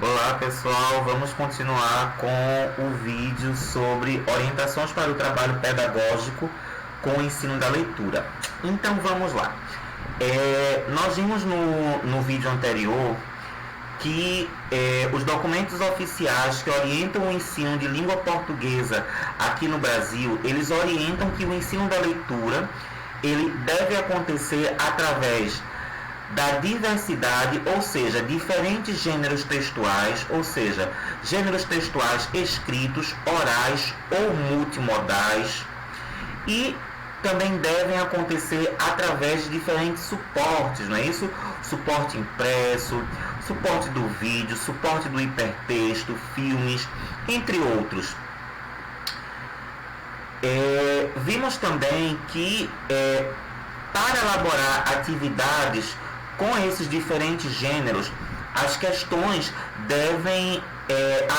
Olá pessoal, vamos continuar com o vídeo sobre orientações para o trabalho pedagógico com o ensino da leitura. Então vamos lá. Nós vimos no vídeo anterior que os documentos oficiais que orientam o ensino de língua portuguesa aqui no Brasil, eles orientam que o ensino da leitura ele deve acontecer através da diversidade, ou seja, diferentes gêneros textuais, ou seja, gêneros textuais escritos, orais ou multimodais, e também devem acontecer através de diferentes suportes, não é isso? Suporte impresso, suporte do vídeo, suporte do hipertexto, filmes, entre outros. Vimos também que para elaborar atividades com esses diferentes gêneros, as questões devem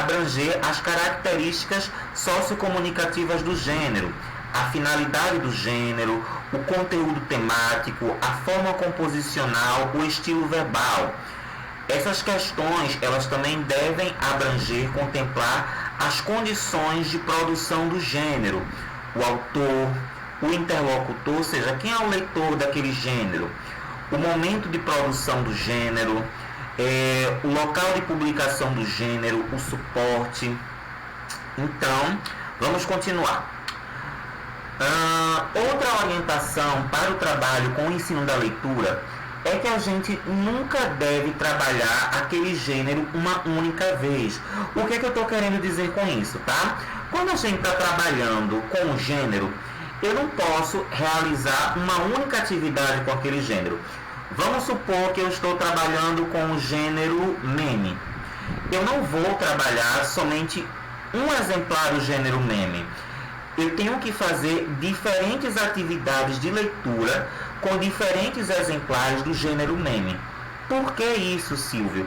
abranger as características sociocomunicativas do gênero, a finalidade do gênero, o conteúdo temático, a forma composicional, o estilo verbal. Essas questões, elas também devem abranger, contemplar as condições de produção do gênero, o autor, o interlocutor, ou seja, quem é o leitor daquele gênero, o momento de produção do gênero, o local de publicação do gênero, o suporte. Então, vamos continuar. Outra orientação para o trabalho com o ensino da leitura é que a gente nunca deve trabalhar aquele gênero uma única vez. O que é que eu estou querendo dizer com isso, tá? Quando a gente está trabalhando com o gênero, eu não posso realizar uma única atividade com aquele gênero. Vamos supor que eu estou trabalhando com o gênero meme. Eu não vou trabalhar somente um exemplar do gênero meme. Eu tenho que fazer diferentes atividades de leitura com diferentes exemplares do gênero meme. Por que isso, Silvio?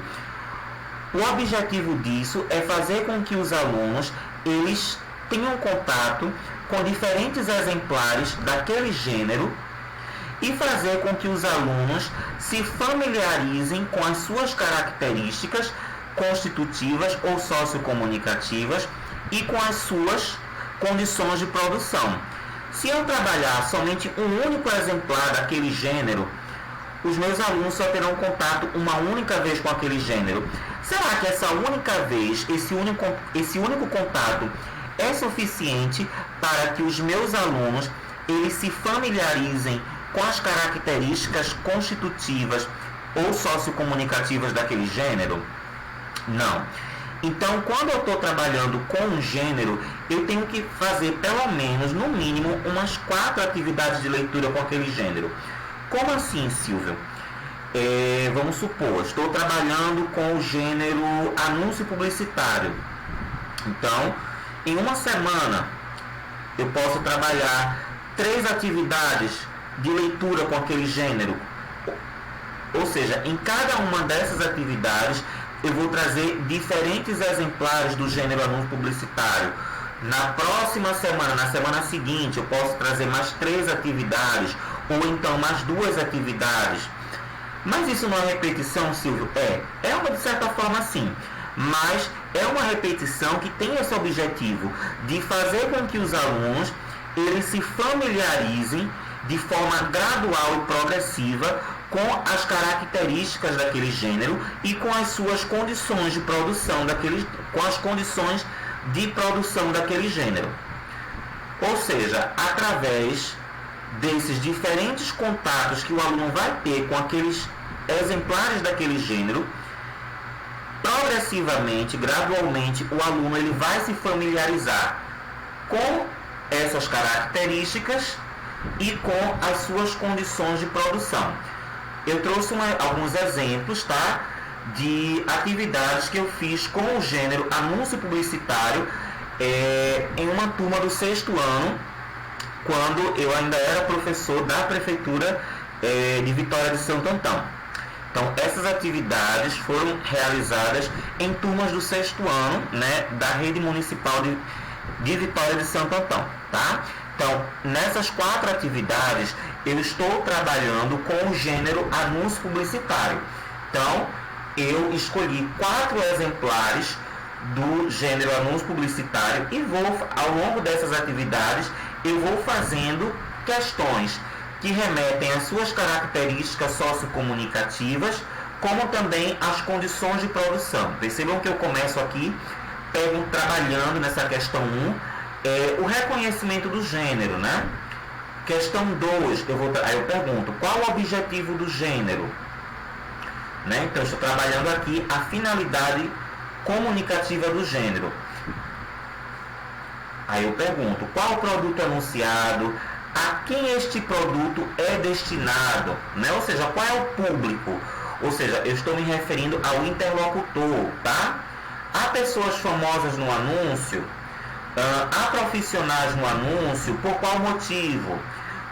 O objetivo disso é fazer com que os alunos eles tenham contato com diferentes exemplares daquele gênero e fazer com que os alunos se familiarizem com as suas características constitutivas ou sociocomunicativas e com as suas condições de produção. Se eu trabalhar somente um único exemplar daquele gênero, os meus alunos só terão contato uma única vez com aquele gênero. Será que essa única vez, esse único contato é suficiente para que os meus alunos eles se familiarizem com as características constitutivas ou sociocomunicativas daquele gênero? Não. Então, quando eu estou trabalhando com um gênero, eu tenho que fazer pelo menos, no mínimo, umas 4 atividades de leitura com aquele gênero. Como assim, Silvio? Vamos supor, estou trabalhando com o gênero anúncio publicitário. Então, em uma semana, eu posso trabalhar 3 atividades de leitura com aquele gênero. Ou seja, em cada uma dessas atividades, eu vou trazer diferentes exemplares do gênero anúncio publicitário. Na próxima semana, na semana seguinte, eu posso trazer mais 3 atividades, ou então mais 2 atividades. Mas isso não é repetição, Silvio? É uma de certa forma sim, mas é uma repetição que tem esse objetivo de fazer com que os alunos eles se familiarizem de forma gradual e progressiva com as características daquele gênero e com as suas condições de produção com as condições de produção daquele gênero. Ou seja, através desses diferentes contatos que o aluno vai ter com aqueles exemplares daquele gênero, progressivamente, gradualmente, o aluno ele vai se familiarizar com essas características e com as suas condições de produção. Eu trouxe alguns exemplos, tá, de atividades que eu fiz com o gênero anúncio publicitário em uma turma do 6º ano, quando eu ainda era professor da Prefeitura de Vitória de Santo Antão. Então, essas atividades foram realizadas em turmas do 6º ano, né, da Rede Municipal de Vitória de Santo Antão, tá? Então, nessas 4 atividades, eu estou trabalhando com o gênero anúncio publicitário. Então, eu escolhi 4 exemplares do gênero anúncio publicitário e vou, ao longo dessas atividades, eu vou fazendo questões que remetem às suas características sociocomunicativas, como também às condições de produção. Percebam que eu começo aqui trabalhando nessa questão 1, o reconhecimento do gênero, né? Questão 2, aí eu pergunto, qual o objetivo do gênero? Né? Então, eu estou trabalhando aqui a finalidade comunicativa do gênero. Aí eu pergunto, qual o produto anunciado? A quem este produto é destinado? Né? Ou seja, qual é o público? Ou seja, eu estou me referindo ao interlocutor, tá? Há pessoas famosas no anúncio? Há profissionais no anúncio? Por qual motivo?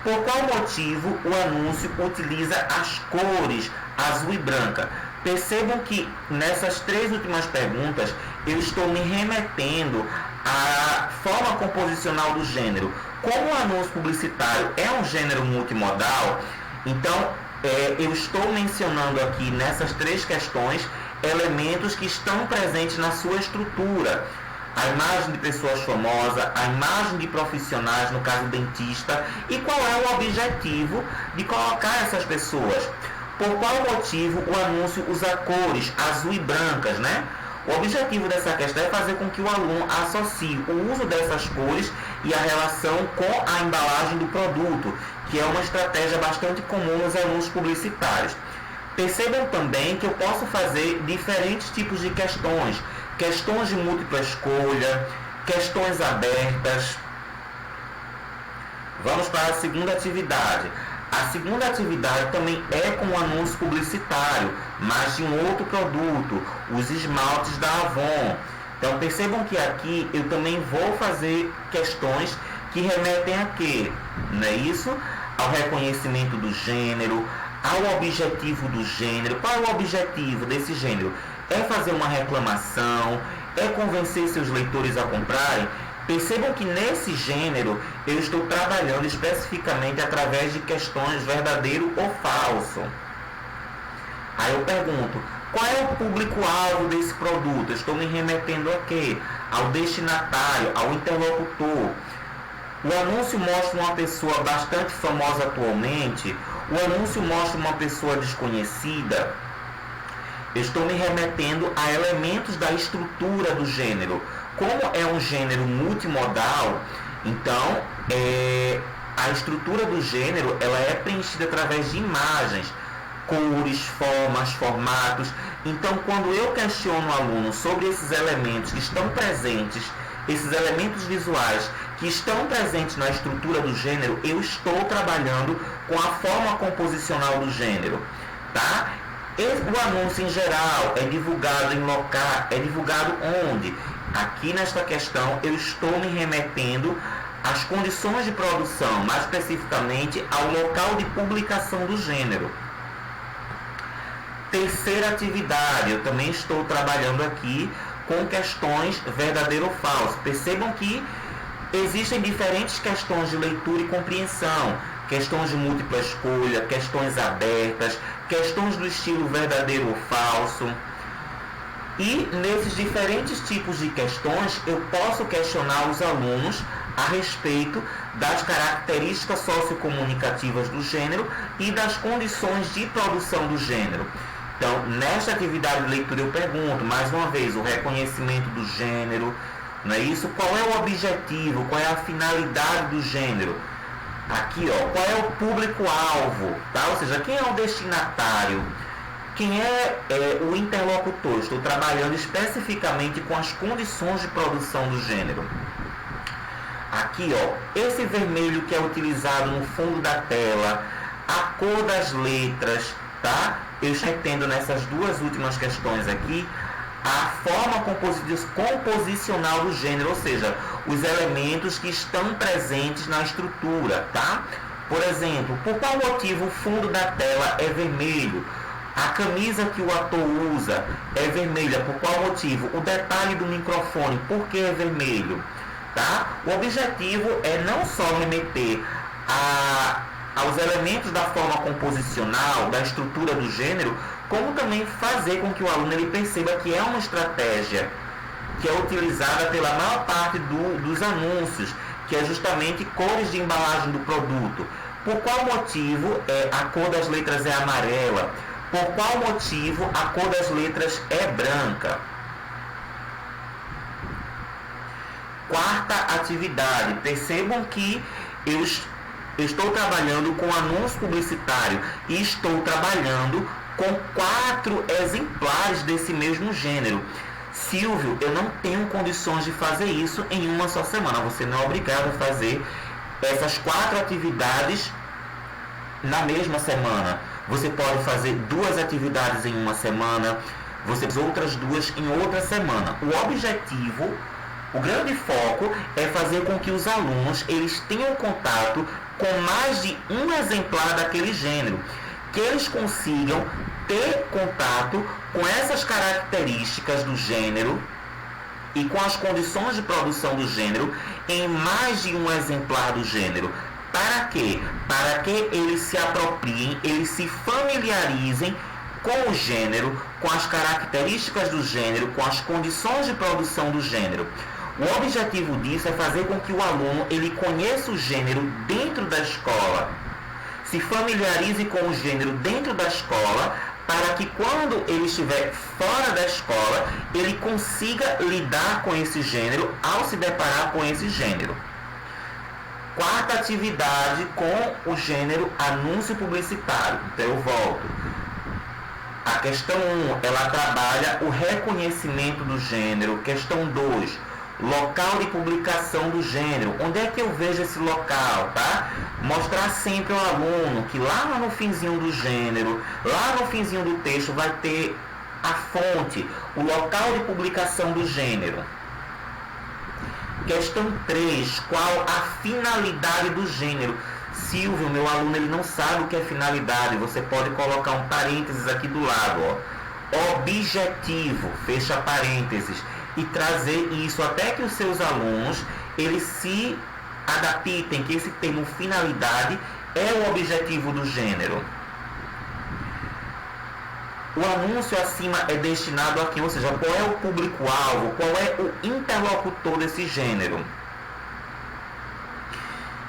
Por qual motivo o anúncio utiliza as cores azul e branca? Percebam que nessas 3 últimas perguntas eu estou me remetendo à forma composicional do gênero. Como o anúncio publicitário é um gênero multimodal, então eu estou mencionando aqui nessas 3 questões elementos que estão presentes na sua estrutura. A imagem de pessoas famosas, a imagem de profissionais, no caso dentista, e qual é o objetivo de colocar essas pessoas. Por qual motivo o anúncio usa cores azul e brancas, né? O objetivo dessa questão é fazer com que o aluno associe o uso dessas cores e a relação com a embalagem do produto, que é uma estratégia bastante comum nos anúncios publicitários. Percebam também que eu posso fazer diferentes tipos de questões. Questões de múltipla escolha, questões abertas. Vamos para a segunda atividade. A segunda atividade também é com o anúncio publicitário, mas de um outro produto, os esmaltes da Avon. Então percebam que aqui eu também vou fazer questões que remetem a quê? Não é isso? Ao reconhecimento do gênero, ao objetivo do gênero. Qual é o objetivo desse gênero? É fazer uma reclamação, é convencer seus leitores a comprarem. Percebam que nesse gênero eu estou trabalhando especificamente através de questões verdadeiro ou falso. Aí eu pergunto, qual é o público-alvo desse produto? Eu estou me remetendo a quê? Ao destinatário, ao interlocutor. O anúncio mostra uma pessoa bastante famosa atualmente? O anúncio mostra uma pessoa desconhecida? Eu estou me remetendo a elementos da estrutura do gênero. Como é um gênero multimodal, então a estrutura do gênero ela é preenchida através de imagens, cores, formas, formatos. Então, quando eu questiono o aluno sobre esses elementos que estão presentes, esses elementos visuais que estão presentes na estrutura do gênero, eu estou trabalhando com a forma composicional do gênero, tá? O anúncio em geral é divulgado em local, é divulgado onde? Aqui nesta questão eu estou me remetendo às condições de produção, mais especificamente ao local de publicação do gênero. Terceira atividade, eu também estou trabalhando aqui com questões verdadeiro ou falso. Percebam que existem diferentes questões de leitura e compreensão, questões de múltipla escolha, questões abertas, questões do estilo verdadeiro ou falso. E nesses diferentes tipos de questões, eu posso questionar os alunos a respeito das características sociocomunicativas do gênero e das condições de produção do gênero. Então, nesta atividade de leitura eu pergunto, mais uma vez, o reconhecimento do gênero, não é isso? Qual é o objetivo, qual é a finalidade do gênero? Aqui, ó, qual é o público-alvo, tá? Ou seja, quem é o destinatário? Quem é o interlocutor? Estou trabalhando especificamente com as condições de produção do gênero. Aqui, ó, esse vermelho que é utilizado no fundo da tela, a cor das letras, tá? Eu estou tendo nessas 2 últimas questões aqui a forma composicional do gênero, ou seja, os elementos que estão presentes na estrutura, tá? Por exemplo, por qual motivo o fundo da tela é vermelho? A camisa que o ator usa é vermelha, por qual motivo? O detalhe do microfone, por que é vermelho? Tá? O objetivo é não só remeter a aos elementos da forma composicional, da estrutura do gênero, como também fazer com que o aluno ele perceba que é uma estratégia que é utilizada pela maior parte dos anúncios, que é justamente cores de embalagem do produto. Por qual motivo a cor das letras é amarela? Por qual motivo a cor das letras é branca? Quarta atividade. Percebam que eu estou trabalhando com anúncio publicitário e estou trabalhando com 4 exemplares desse mesmo gênero. Silvio, eu não tenho condições de fazer isso em uma só semana. Você não é obrigado a fazer essas 4 atividades na mesma semana. Você pode fazer 2 atividades em uma semana, você faz outras 2 em outra semana. O objetivo, o grande foco é fazer com que os alunos eles tenham contato com mais de um exemplar daquele gênero, que eles consigam ter contato com essas características do gênero e com as condições de produção do gênero em mais de um exemplar do gênero. Para quê? Para que eles se apropriem, eles se familiarizem com o gênero, com as características do gênero, com as condições de produção do gênero. O objetivo disso é fazer com que o aluno ele conheça o gênero dentro da escola, se familiarize com o gênero dentro da escola, para que quando ele estiver fora da escola, ele consiga lidar com esse gênero ao se deparar com esse gênero. Quarta atividade com o gênero anúncio publicitário. Então eu volto. A questão 1, ela trabalha o reconhecimento do gênero. Questão 2, local de publicação do gênero. Onde é que eu vejo esse local, tá? Mostrar sempre ao aluno que lá no finzinho do gênero, lá no finzinho do texto vai ter a fonte, o local de publicação do gênero. Questão 3, qual a finalidade do gênero? Silvio, meu aluno ele não sabe o que é finalidade. Você pode colocar um parênteses aqui do lado, ó. Objetivo, fecha parênteses, e trazer isso até que os seus alunos eles se adaptem, que esse termo finalidade é o objetivo do gênero. O anúncio acima é destinado a quem? Ou seja, qual é o público-alvo, qual é o interlocutor desse gênero.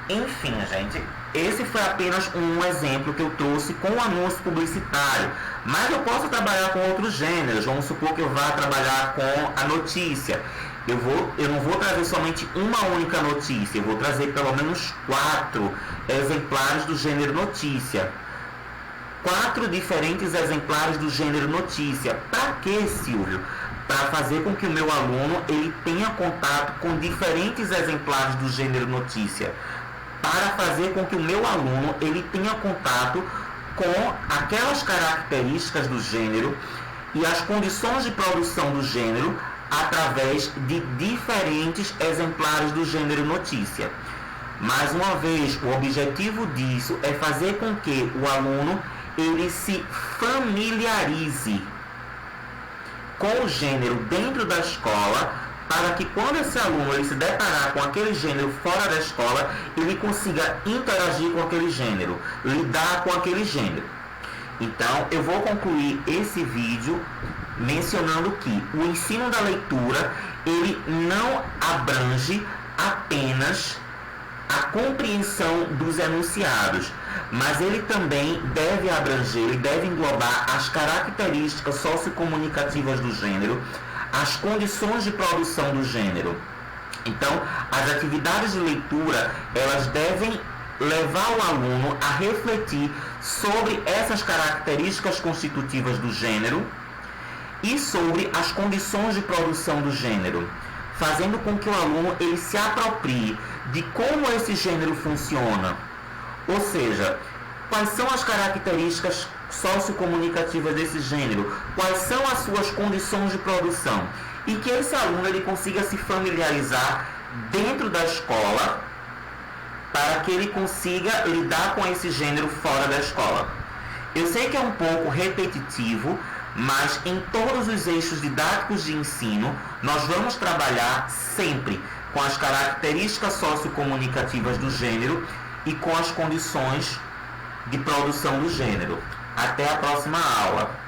Enfim, gente, esse foi apenas um exemplo que eu trouxe com o anúncio publicitário. Mas eu posso trabalhar com outros gêneros. Vamos supor que eu vá trabalhar com a notícia. Eu não vou trazer somente uma única notícia. Eu vou trazer pelo menos 4 exemplares do gênero notícia. 4 diferentes exemplares do gênero notícia. Para quê, Silvio? Para fazer com que o meu aluno ele tenha contato com diferentes exemplares do gênero notícia. Para fazer com que o meu aluno ele tenha contato com aquelas características do gênero e as condições de produção do gênero através de diferentes exemplares do gênero notícia. Mais uma vez, o objetivo disso é fazer com que o aluno ele se familiarize com o gênero dentro da escola, para que quando esse aluno ele se deparar com aquele gênero fora da escola, ele consiga interagir com aquele gênero, lidar com aquele gênero. Então, eu vou concluir esse vídeo mencionando que o ensino da leitura, ele não abrange apenas a compreensão dos enunciados, mas ele também deve abranger, ele deve englobar as características sociocomunicativas do gênero, as condições de produção do gênero. Então, as atividades de leitura, elas devem levar o aluno a refletir sobre essas características constitutivas do gênero e sobre as condições de produção do gênero, fazendo com que o aluno ele se aproprie de como esse gênero funciona. Ou seja, quais são as características sociocomunicativas desse gênero, quais são as suas condições de produção, e que esse aluno ele consiga se familiarizar dentro da escola para que ele consiga lidar com esse gênero fora da escola. Eu sei que é um pouco repetitivo, mas em todos os eixos didáticos de ensino, nós vamos trabalhar sempre com as características sociocomunicativas do gênero e com as condições de produção do gênero. Até a próxima aula.